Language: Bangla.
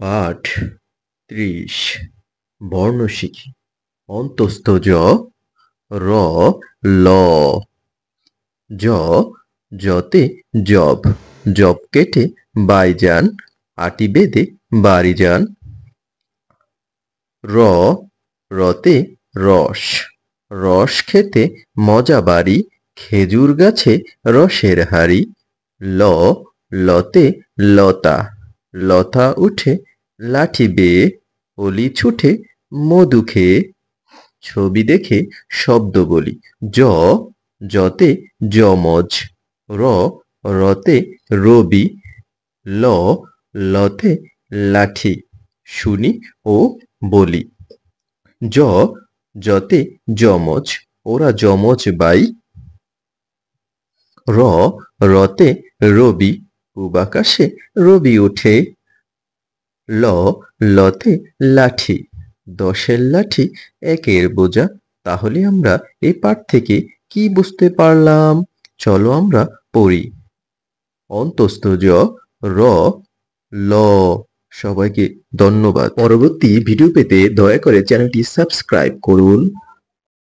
পাঠ ৩০ বর্ণ শিখি। অন্তস্থ জ, র, ল। জ, জতে জব, জব কেটে বাই যান, আটি বেঁধে বাড়ি যান। র, রতে রস, রস খেতে মজা বাড়ি, খেজুর গাছে রসের হাড়ি। ল, লতে লতা, লতা উঠে লাঠি বেয়ে, অলি ছুটে মধু খেয়ে। ছবি দেখে শব্দ বলি। জ, জতে যমজ, র, রতে রবি, ল, লতে লাঠি, শুনি ও বলি। জ, জতে যমজ, ওরা যমজ বাই। র, রতে রবি, পূব আকাশে রবি ওঠে। ল, লতে লাঠি, ১০-এর লাঠি ১-এর বোঝা। তাহলে আমরা এই পাঠ থেকে কি বুঝতে পারলাম? চলো আমরা পড়ি। অন্তস্থ জ, র, ল। সবাইকে ধন্যবাদ। পরবর্তী ভিডিও পেতে দয়া করে চ্যানেলটি সাবস্ক্রাইব করুন।